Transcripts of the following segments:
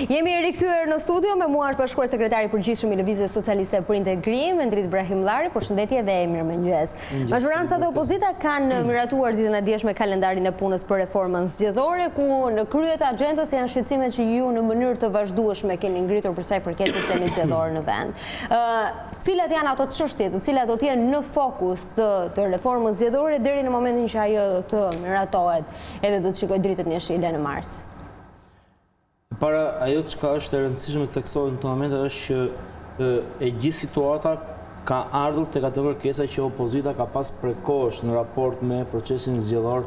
Jemi rikthyer në studio me mua është bashkuar sekretari i përgjithshëm i Lëvizjes Socialiste për Integrim, Endrit Brahimllari. Përshëndetje dhe mirëmëngjes. Majoranca dhe opozita kanë miratuar ditën e djeshme kalendarin e punës për reformën zgjedhore, ku në krye të agjendës janë shqetësimet që ju në mënyrë të vazhdueshme keni ngritur për sa i përket sistemit zgjedhor në vend. Cilat janë ato çështje të cilat do të jenë në fokus të reformës zgjedhore deri në momentin që ajo të miratohet edhe do të shikojë dritën e jeshile në mars? Para ajo çka është e rëndësishme të theksohet në këtë moment është që e gjithë situata ka ardhur tek ato kërkesa që opozita ka pas prekosh në raport me procesin zgjedhor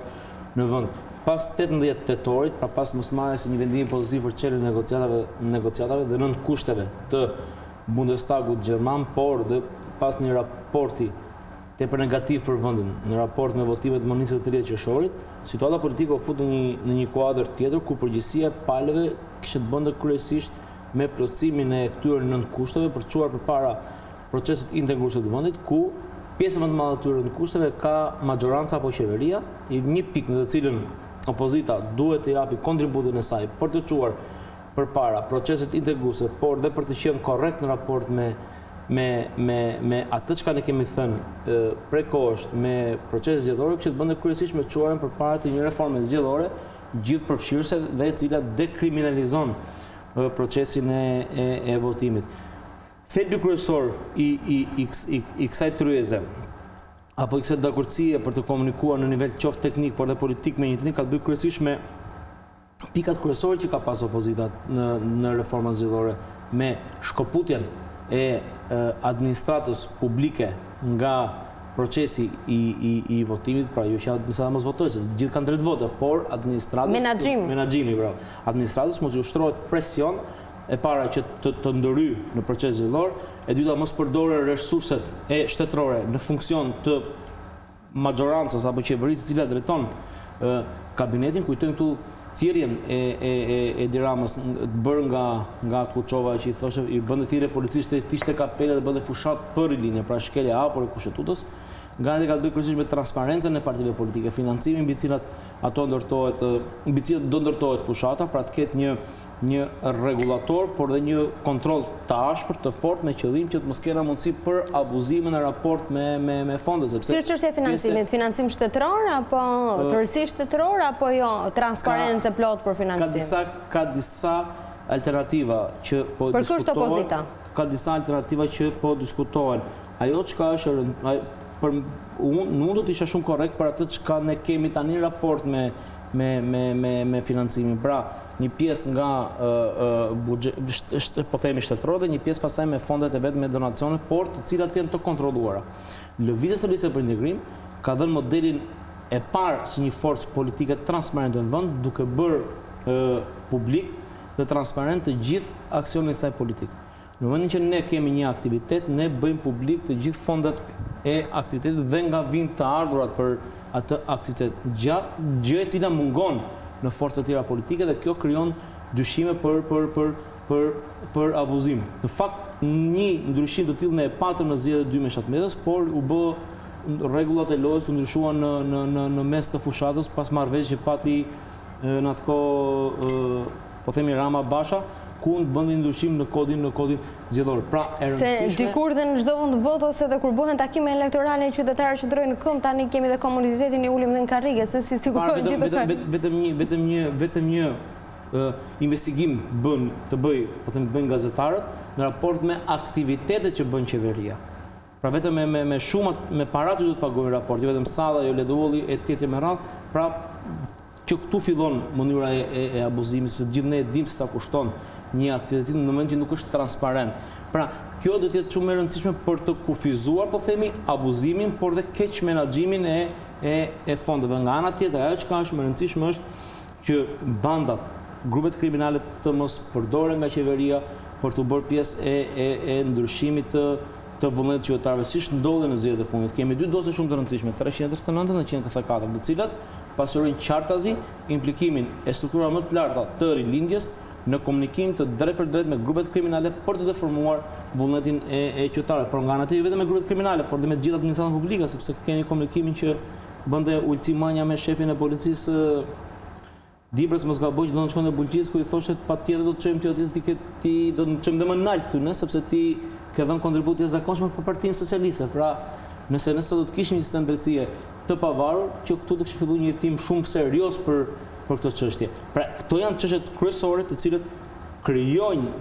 në vend. Pas 18 tetorit, pra pas mosmarrjes së një vendimi pozitiv për çeljen e negociatave dhe nën kushteve të Bundestagut gjerman, por dhe pas një raporti tepër negativ për vendin, në raport me votimet më nisë të 30 qershorit, situata politike u fut në një kuadër tjetër ku përgjegjësia e palëve kishte të bënte kryesisht me plotësimin e këtyre nënkushteve për çuar përpara procesit integruese të vendit, ku pjesa më e madhe e këtyre nënkushteve ka majoranca apo qeveria, një pikë në të cilën opozita duhet të japi kontributin e saj për të çuar përpara procesit integruese, por dhe për të qenë korrekt në raport me atë çka ne kemi thënë prekosh me procesin zgjedhor, që të bënte kryesisht me çuarën përpara të një reforme zgjedhore gjithëpërfshirëse dhe e cila dekriminalizon procesin e votimit. Thelbi kryesor i kësaj tryeze apo i kësaj dakordësie për të komunikuar në nivel qoftë teknik por dhe politik me një ka të bëjë kryesisht me pikat kryesore që ka pas opozita në reformën zgjedhore, me shkoputjen e administratës publike nga procesi i votimit, pra ju që administrata mos votojë, se gjithë kanë drejt vote, por administratës... Menaxhimi, bravo. Administratës mos ju ushtrohet presion e para që të ndëry në proces zgjedhor, e dyta mos përdoren resurset e shtetërore në funksion të majorancës apo qeverisë e cila drejton kabinetin. Kujtojmë këtu thirrjen e Diramës bërë nga Kuçova, që i thoshte i bënte thirrje policisë të ishte kapele dhe bënte fushat për linje, pra shkelja e hapur e kushtetues, nga ne ka të bëjë kryesisht me transparencën e partive politike, financimin mbi cilat ato ndërtohet, mbi cilat do ndërtohet fushata, pra të ketë një rregullator, por dhe një kontroll të ashpër, të fortë, me qëllim që të mos kenë mundësi për abuzime në raport me fondet, sepse... Si çështja e financimit, financim shtetëror apo tërësi shtetëror apo jo, transparencë plot për financim? Ka disa alternativa që po diskutohen. Për kushte opozita? Ka disa alternativa që po diskutohen. Ajo çka është unë do të isha shumë korrekt për atë çka ne kemi tani raport me financimin. Pra, një pjesë nga po themi shtetëror dhe një pjesë pastaj me fondet e vet me donacione, por të cilat janë të kontrolluara. Lëvizja Socialiste për Integrim ka dhënë modelin e parë si një forcë politike transparente në vend, duke bërë publik dhe transparent të gjithë aksionet e saj politike. Në momentin që ne kemi një aktivitet, ne bëjmë publik të gjithë fondet e aktivitetit dhe nga vijnë të ardhurat për atë aktivitet. Gjë e cila mungon në forcat tjera politike dhe kjo krijon dyshime për abuzim. Në fakt, një ndryshim të tillë ne e patëm në zgjedhjet e 2017-s, por u bë rregullat e lojës u ndryshuan në mes të fushatës pas marrëveshjes që pati në atë kohë po themi Rama Basha, ku bëndi ndryshim në kodin zgjedhor. Pra, e rëndësishme... Se dikur dhe në çdo vend vot ose edhe kur bëhen takime elektorale qytetarët që ndrojnë këmbë, tani kemi dhe komunitetin i ulim dhe në karrige, se si sigurojnë gjithë këto. Vetëm një investigim bëjnë gazetarët në raport me aktivitetet që bën qeveria. Pra vetëm me parat që duhet pagojnë raport, jo vetëm salla, jo ledolli e tjetër me radhë, pra që këtu fillon mënyra e abuzimit, sepse gjithë ne e dimë se sa kushton një aktivitet në moment që nuk është transparent. Pra, kjo do të jetë shumë e rëndësishme për të kufizuar, po themi, abuzimin, por dhe keq menaxhimin e fondeve. Nga ana tjetër, ajo që është më rëndësishme është që bandat, grupet kriminale të mos përdoren nga qeveria për të bërë pjesë e ndryshimit të vullnetit qytetarëve, siç ndodhi në zgjedhjet e fundit. Kemi dy dosje shumë të rëndësishme, 339 dhe 184, të cilat pasurin qartazi implikimin e strukturave më të larta të rilindjes në komunikim të drejt për drejt me grupet kriminale për të deformuar vullnetin e qytetarëve. Por nga ana tjetër vetëm me grupet kriminale, por dhe me të gjithë administratën publike, sepse keni komunikimin që bënte Ulci Manja me shefin e policisë Dibrës mos gaboj që do të shkon në Bulqis ku i thoshte patjetër do të çojmë ti aty ti do të çojmë dhe më lart këtu, sepse ti ke dhënë kontribut të jashtëzakonshëm për Partinë Socialiste. Pra, nëse do të kishim një sistem drejtësie të pavarur, që këtu do kishte filluar një jetim shumë serioz për këtë çështje. Pra, këto janë çështjet kryesore të cilët krijojnë,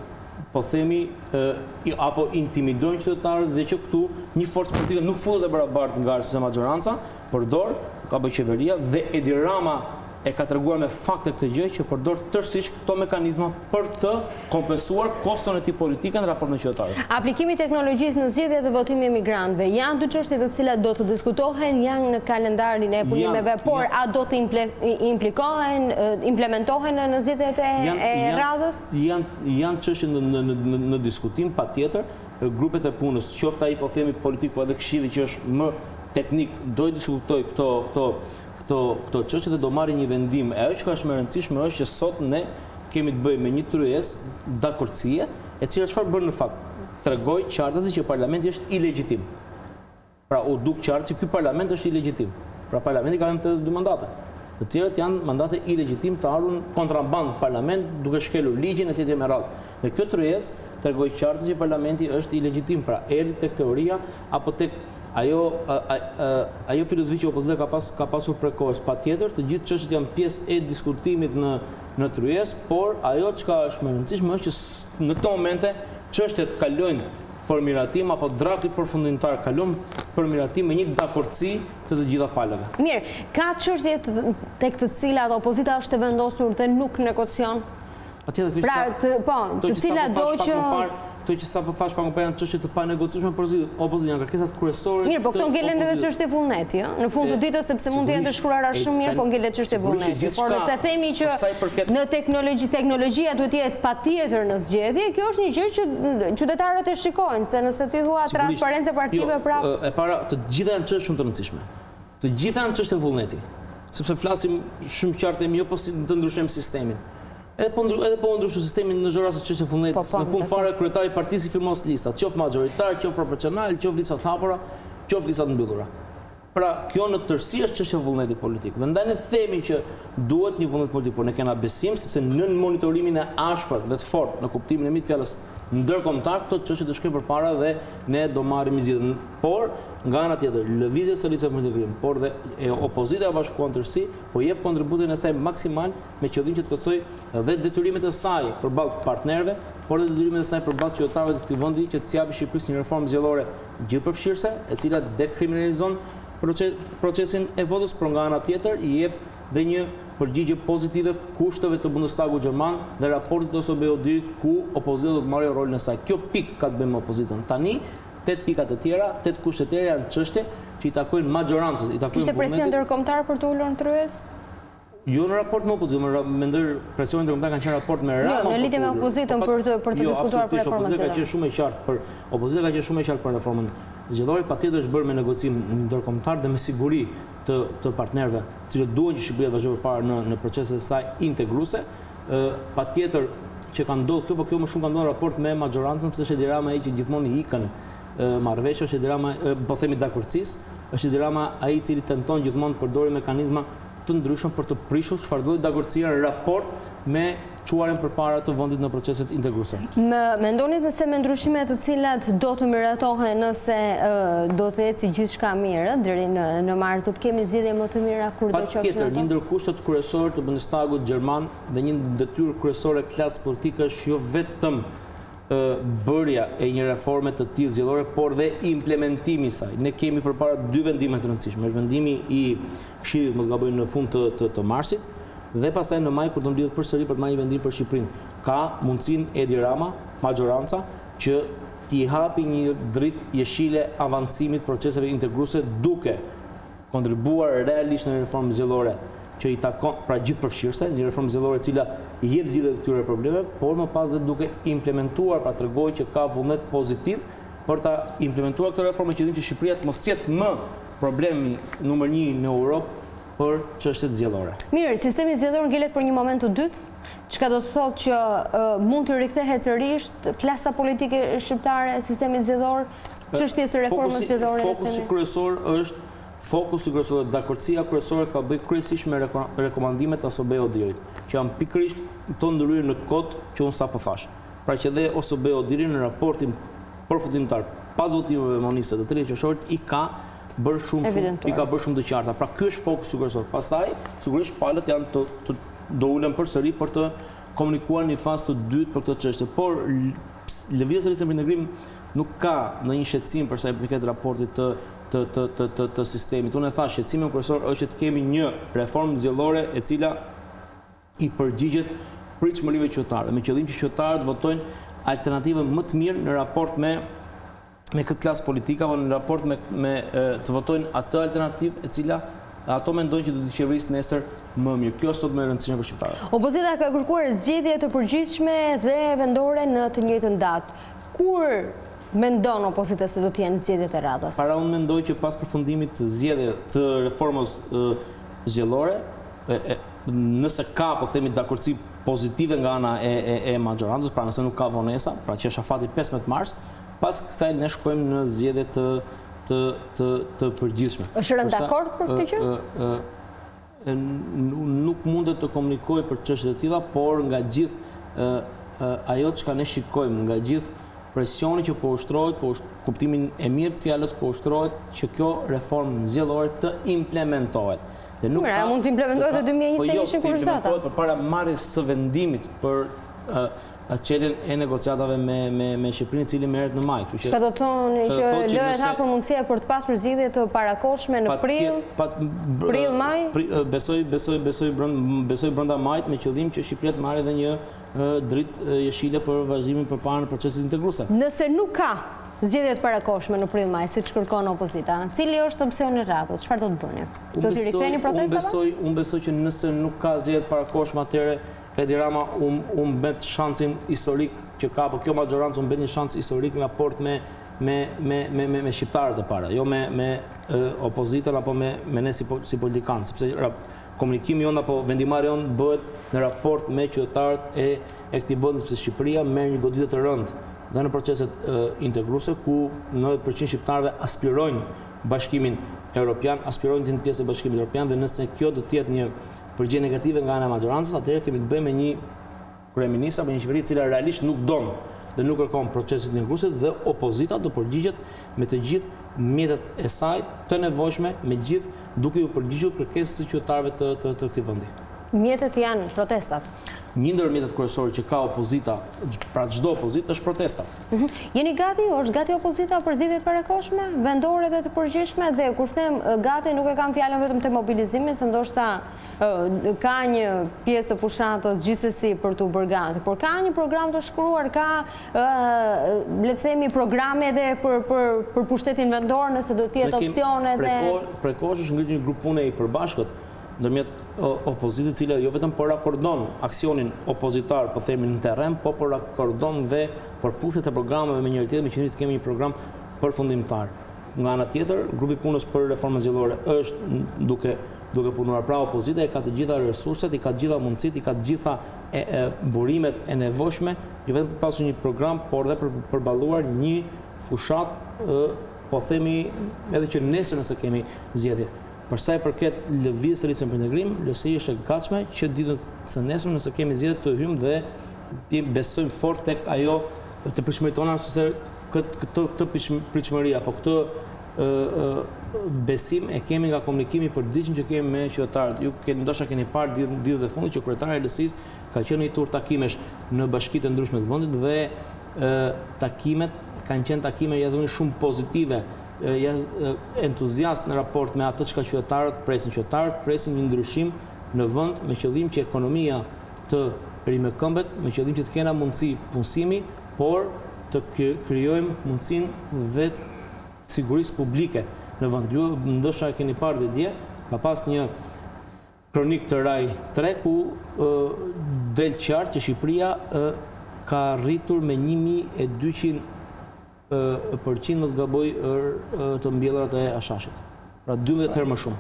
po themi, apo intimidojnë qytetarët dhe që këtu një forcë politike nuk futet e barabartë nga sepse majoranca përdor, ka bërë qeveria dhe Edi Rama e ka treguar me fakte këtë gjë që përdor tërësisht këto mekanizma për të kompensuar koston e tij politike në raport me qytetarët. Aplikimi i teknologjisë në zgjedhje dhe votimi i emigrantëve janë dy çështje të cilat do të diskutohen, janë në kalendarin e punimeve, por a do të implikohen, implementohen në zgjedhjet e radhës? Janë çështje në diskutim, patjetër. Grupet e punës, qoftë ai po themi politik, po edhe këshilli që është më teknik, do të diskutoj këto çështje dhe do marrë një vendim. Ajo që është më e rëndësishme është që sot ne kemi të bëjmë me një tryezë dakordësie, e cila çfarë bën në fakt? Tregoi qartësi që parlamenti është ilegjitim. Pra u duk qartë që ky parlament është ilegjitim. Pra parlamenti ka vetëm 82 mandate. Të tjerët janë mandate ilegjitim të ardhur kontraband parlament duke shkelur ligjin e tjetër me radhë. Dhe kjo tryezë tregoi qartësi që parlamenti është ilegjitim. Pra erdhi tek teoria apo tek ajo filozofi që opozita ka pasur prekohës. Patjetër, të gjithë çështjet janë pjesë e diskutimit në tryezë, por ajo çka është më e rëndësishme është që në këto momente çështjet kalojnë për miratim apo drafti përfundimtar kalon për miratim me një dakordsi të gjitha palëve. Mirë, ka çështje tek të cilat opozita është e vendosur dhe nuk negocion? Të cilat do që Këto që sa po thash pak më parë janë çështje të panegociueshme për opozitën, janë kërkesat kryesore. Mirë, po këto ngelen edhe çështje vullneti, jo? Në fund të ditës sepse mund të jenë të shkruara shumë mirë, po ngelet çështje vullneti. Por nëse themi që në teknologjia duhet të jetë patjetër në zgjedhje, kjo është një gjë që qytetarët e shikojnë, se nëse ti thua transparencë partive prapë. E para, të gjitha janë çështje shumë të rëndësishme. Të gjitha janë çështje vullneti. Sepse flasim shumë qartë themi jo po të ndryshojmë sistemin. Edhe po ndryshu sistemin në zhorasë çështje vullnetit, në fund fare kryetari i partisë firmos listat, qoftë magjoritar, qoftë proporcional, qoftë listat hapura, qoftë listat mbyllura. Pra, kjo në tërësi është çështje vullneti politik. Dhe ndaj ne themi që duhet një vullnet politik, por ne kena besim sepse në monitorimin e ashpër dhe të fortë në kuptimin e fjalës ndërkombëtar, këto çështje do shkojnë përpara dhe ne do marrim zgjidhjen. Por nga ana tjetër, lëvizja e socialiste për integrim, por dhe opozita e bashkuar tërësi, po jep kontributin e saj maksimal me qëllim që të plotësojë dhe detyrimet e saj përballë partnerëve, por dhe detyrimet e saj përballë qytetarëve të këtij vendi që të japë Shqipërisë një reformë zgjedhore gjithëpërfshirëse, e cila dekriminalizon procesin e votës, por nga ana tjetër i jep dhe një përgjigje pozitive kushteve të Bundestagu gjerman dhe raportit ose BOD ku opozita do të marrë rolin e saj. Kjo pikë ka të bëjë me opozitën. Tani 8 pikat e tjera, 8 kushte të tjera janë çështje që i takojnë majorancës, i takojnë vullnetit. Kishte presion ndërkombëtar për të ulur në tryezë? Jo në raport me opozitën, mendoj presionin ndërkombëtar kanë qenë raport me Rama. Jo, në lidhje me opozitën për të diskutuar për reformën zgjedhore. Opozita ka qenë shumë e qartë për reformën zgjedhore, patjetër është bërë me negocim ndërkombëtar dhe me siguri të partnerëve, cilët duan që Shqipëria të vazhdojë përpara në proceset e saj integruese. Patjetër që ka ndodhur kjo, por kjo më shumë ka ndodhur raport me majorancën, sepse Edi Rama ai që gjithmonë i ikën marrëveshje, është Edi Rama, po themi dakordësisë, është Edi Rama ai i cili tenton gjithmonë të përdorë mekanizma të ndryshëm për të prishur çfarë do të dakordësia në raport me çuarjen përpara të vendit në proceset integruese. Mendoni se me ndryshime të cilat do të miratohen nëse do të eci gjithçka mirë deri në mars, do të kemi zgjedhje më të mira kur do qofshin ato? Patjetër, një ndër kushtet kryesorë të Bundestagut gjerman dhe një detyrë kryesore klasë politike është jo vetëm bërja e një reforme të tillë zgjedhore, por dhe implementimi i saj. Ne kemi përpara dy vendime të rëndësishme. Është vendimi i Këshillit, mos gaboj, në fund të marsit, dhe pastaj në maj kur do mbledhet përsëri për të marrë një vendim për Shqipërinë. Ka mundësinë Edi Rama, majoranca, që t'i hapi një dritë jeshile avancimit proceseve integruese duke kontribuar realisht në reformën zgjedhore që i takon, pra gjithëpërfshirëse, një reformë zgjedhore e cila i jep zgjidhje këtyre problemeve, por më pas dhe duke implementuar, pra tregoj që ka vullnet pozitiv për ta implementuar këtë reformë që që Shqipëria të mos jetë më problemi numër 1 në Europë për çështjet zgjedhore. Mirë, sistemi zgjedhor ngelet për një moment të dytë, çka do të thotë që mund të rikthehet sërish klasa politike shqiptare, sistemi zgjedhor, çështjes së reformës zgjedhore. Fokusi kryesor është fokusi kryesor dhe dakordësia kryesore ka bëj kryesisht me rekomandimet ASB Odirit, që janë pikërisht të ndërhyrë në kod që unë sapo thash. Pra që dhe ASB Odiri në raportin përfundimtar pas votimeve moniste të 30 qershorit i ka bërë shumë të qarta. Pra ky është fokusi kryesor. Pastaj sigurisht palët janë do ulen përsëri për të komunikuar në fazë të dytë për këtë çështje, por lëvizja e Risën për Integrim nuk ka ndonjë shqetësim për sa i përket raportit të sistemit. Unë e thash, shqetësimi kryesor është që të kemi një reformë zgjedhore e cila i përgjigjet pritshmërive qytetarëve, me qëllim që qytetarët votojnë alternativën më të mirë në raport me këtë klasë politika, apo në raport me të votojnë atë alternativë e cila ato mendojnë që do të qeverisë nesër më mirë. Kjo është sot më e rëndësishme për shqiptarët. Opozita ka kërkuar zgjedhje të përgjithshme dhe vendore në të njëjtën datë. Kur mendon opozita se do të jenë zgjedhjet e radhës? Para unë mendoj që pas përfundimit të reformës zgjedhore, nëse ka, po themi, dakordsi pozitive nga ana e majorancës, pra nëse nuk ka vonesa, pra që është afati 15 mars, pas kësaj ne shkojmë në zgjedhje të përgjithshme. Është rënë dakord për këtë gjë? Nuk mundet të komunikoj për çështje të tilla, por nga gjithë ajo çka ne shikojmë, nga gjithë presioni që po ushtrohet, kuptimin e mirë të fjalës po ushtrohet që kjo reformë zgjedhore të implementohet. Mira, mund të implementohet në 2021 kur është data. Përpara marrjes së vendimit për çeljen e negociatave me Shqipërinë, i cili merret në maj. Çka do të thonë që lëhet hapur mundësia për të pasur zgjedhje të parakohshme në prill-maj? Besoj brenda majit, me qëllim që Shqipëria të marrë edhe një dritë jeshile për vazhdimin përpara në procesin integruese. Nëse nuk ka zgjedhje të parakohshme në prill-maj, siç kërkon opozita, cili është opsioni i radhës? Çfarë do të bëni? Do t'i riktheni protestave? Unë besoj që nëse nuk ka zgjedhje të parakohshme, atëherë Edi Rama mbet shansin historik që ka, po kjo majorancë mbet një shans historik në raport me shqiptarët e para, jo me opozitën apo me ne si politikanë, sepse komunikimi jonë apo vendimarrja jonë bëhet në raport me qytetarët e këtij vendi, sepse Shqipëria merr një goditje të rëndë dhe në proceset integruese ku 90% shqiptarëve aspirojnë bashkimin evropian, aspirojnë të jenë pjesë e bashkimit evropian, dhe nëse kjo do të jetë një përgjigje negative nga ana e majorancës, atëherë kemi të bëjmë me një kryeminist apo një qeveri e cila realisht nuk don dhe nuk kërkon procesin integruese, dhe opozita do përgjigjet me të gjithë mjetet e saj të nevojshme, me gjithë duke u përgjigjur kërkesës së qytetarëve të këtij vendi. Mjetet janë protestat. Një ndër mjetet kryesore që ka opozita, pra çdo opozitë, është protesta. Jeni gati, është gati opozita për zgjedhje të parakohshme, vendore dhe të përgjithshme, dhe kur them gati nuk e kam fjalën vetëm të mobilizimit, se ndoshta ka një pjesë të fushatës gjithsesi për të bërë gati, por ka një program të shkruar, ka le të themi programe edhe për pushtetin vendor, nëse do të jetë opsione dhe prekosh është ngritur një grup pune i përbashkët ndërmjet opozitës, cila jo vetëm por akordon aksionin opozitar, po themi në terren, po por akordon dhe përputhjet e programeve me njëri tjetrin, me qëllim të kemi një program përfundimtar. Nga ana tjetër, grupi punës për reformën zgjedhore është duke punuar. Pra opozita ka të gjitha resurset, i ka të gjitha mundësitë, i ka të gjitha burimet e nevojshme, jo vetëm për pasur një program, por dhe për përballuar një fushat, po themi edhe që nesër nëse kemi zgjedhje. Për sa i përket lëvizjes së Risën për Integrim, LSI është e gatshme që ditën së nesërme nëse kemi zgjedhje të hyjmë dhe besojmë fort tek ajo të pritshmëritë tona, sepse këtë pritshmëri apo këtë besim e kemi nga komunikimi për ditën që kemi me qytetarët. Ju ndoshta keni parë ditët e fundit që kryetari i LSI-s ka qenë një tur takimesh në bashkitë të ndryshme të vendit, dhe takimet kanë qenë takime jashtëzakonisht shumë pozitive, entuziast në raport me atë çka qytetarët presin një ndryshim në vend, me qëllim që ekonomia të rimëkëmbet, me qëllim që të kena mundësi punësimi, por të krijojmë mundësinë dhe sigurisë publike në vend. Ju ndoshta keni parë dje, ka pas një kronik të Rai 3 ku del qartë që Shqipëria ka rritur me 1200% mos gaboj të mbjellrat e Ashashit. Pra 12 herë më shumë.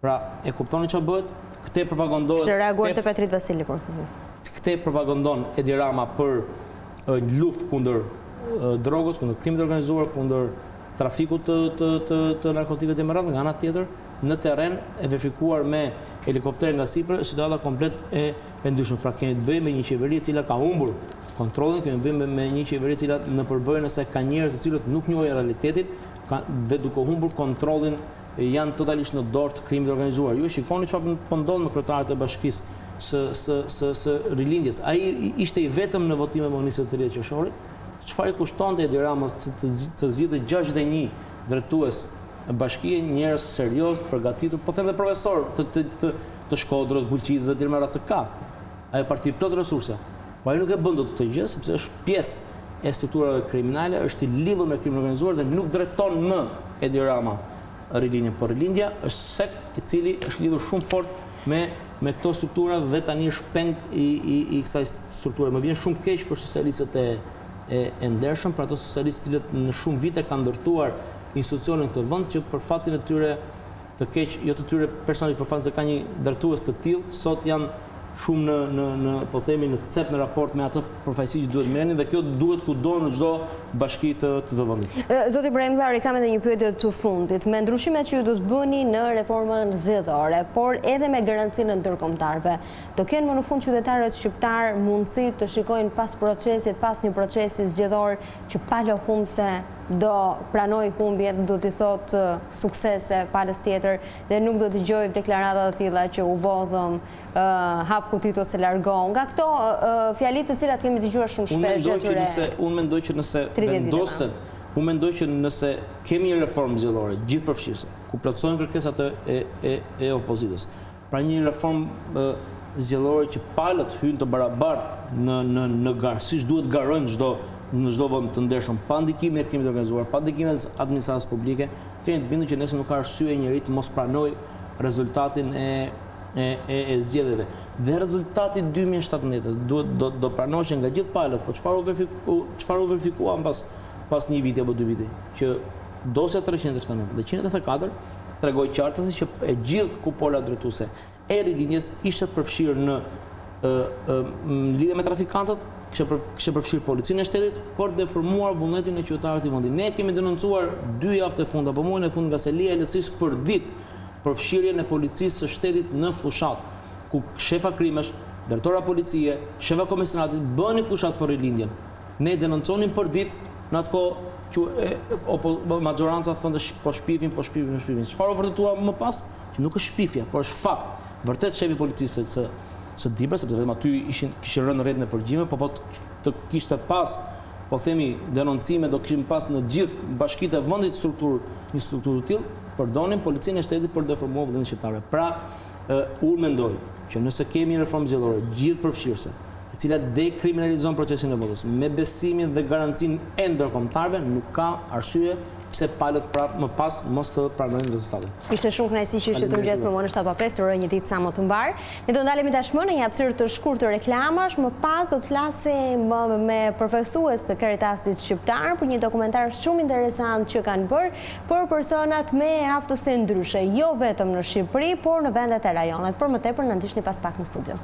Pra e kuptoni çfarë bëhet? Këtë propagandon. Që reaguar te Petrit Vasili për këtë. Këtë propagandon Edi Rama për luftë kundër drogës, kundër krimit të organizuar, kundër trafikut të narkotikët e mërat, nga ana tjetër, në terren e verifikuar me helikopter nga sipër, situata komplet e ndryshme. Pra kemi të bëjmë me një qeveri e cila ka humbur kontrollin, kemi të bëjmë me një qeveri e cila në përbërjen e saj ka njerëz të cilët nuk njohin realitetin dhe duke humbur kontrollin janë totalisht në dorë të krimit të organizuar. Ju shikoni çfarë po ndodh me kryetarët e bashkisë së rilindjes. Ai ishte i vetëm në votimet më 23 qershorit. Çfarë kushtonte Edi Ramës të zgjidhte 61 drejtues bashkie, njerëz serioz, përgatitur, po them dhe profesor të Shkodrës, Bulqizës, etj. Me rast se ka. Ai parti plot resurse. Po ai nuk e bën dot këtë gjë sepse është pjesë e strukturave kriminale, është i lidhur me krimin organizuar dhe nuk drejton më Edi Rama rilindjen, por rilindja është sekt i cili është lidhur shumë fort me këto struktura dhe tani është peng i kësaj strukture. Më vjen shumë keq për socialistët e ndershëm, për ato socialistë cilët në shumë vite kanë ndërtuar institucionin këtë vend që për fatin e tyre të keq, jo të tyre personalisht, për fatin se ka një drejtues të tillë, sot janë shumë në po themi në cep në raport me atë përfaqësi që duhet merrnin dhe kjo duhet kudo në çdo bashki të vendit. Zoti Ibrahim Llari, kam edhe një pyetje të fundit. Me ndryshimet që ju do të bëni në reformën zgjedhore, por edhe me garancinë e ndërkombëtarëve, do kenë më në fund qytetarët shqiptar mundësi të shikojnë pas një procesi zgjedhor që pa lëhumse do pranoj humbjet, do t'i thot suksese palës tjetër dhe nuk do t'i gjojë deklaratat të tilla që u vodhëm, hap kutit ose largohu. Nga këto fjalit të cilat kemi dëgjuar shumë shpesh gjatë Unë mendoj që nëse vendosen, unë mendoj që nëse kemi një reformë zgjedhore gjithëpërfshirëse, ku plotësohen kërkesat e opozitës, pra një reformë zgjedhore që palët hyjnë të barabartë në garë, siç duhet garojnë në çdo vend të ndershëm, pa ndikimin e krimit të organizuar, pa ndikimin e administratës publike, kemi të bindur që nëse nuk ka arsye njëri të mos pranojë rezultatin e zgjedhjeve. Dhe rezultati 2017 do pranohej nga gjithë palët, por çfarë u verifikuan pas një viti apo 2 vite, që dosja 339 dhe 184 tregoi qartësi që e gjithë kupola drejtuese e rilindjes ishte përfshirë në lidhje me trafikantët, kishte përfshirë policinë e shtetit për deformuar vullnetin e qytetarëve të vendit. Ne kemi denoncuar 2 javë të fundit apo muajin e fundit nga Selia e Lësisë për ditë përfshirjen e policisë së shtetit në fushat, ku shefa krimesh, drejtora policie, shefa komisionatit bënin fushat për rilindjen. Ne denonconin për ditë, në atë kohë majoranca thonë po shpifin. Çfarë u vërtetua më pas? Që nuk është shpifje, por është fakt. Vërtet shefi policisë së Dibrës, sepse vetëm aty kishin rënë rretën e përgjithshme, po të kishte pas, po themi, denoncime do kishim pas në gjithë bashkitë e vendit një strukturë të tillë, përdonin policinë e shtetit për deformuar vullnetin shqiptar. Pra, unë mendoj që nëse kemi një reformë zgjedhore gjithëpërfshirëse, e cila dekriminalizon procesin e votës me besimin dhe garancinë e ndërkombëtarëve, nuk ka arsye pse palët më pas mos të pranojnë rezultatin. Ishte shumë kënaqësi që ishte të mëngjes për mua në 7:05, të uroj një ditë sa më të mbar. Ne do ndalemi tashmë në një hapësirë të shkurtër reklamash, më pas do të flasim me përfaqësues të Caritasit shqiptar për një dokumentar shumë interesant që kanë bërë për personat me aftësi ndryshe, jo vetëm në Shqipëri, por në vendet e rajonit. Për më tepër na ndiqni pas pak në studio.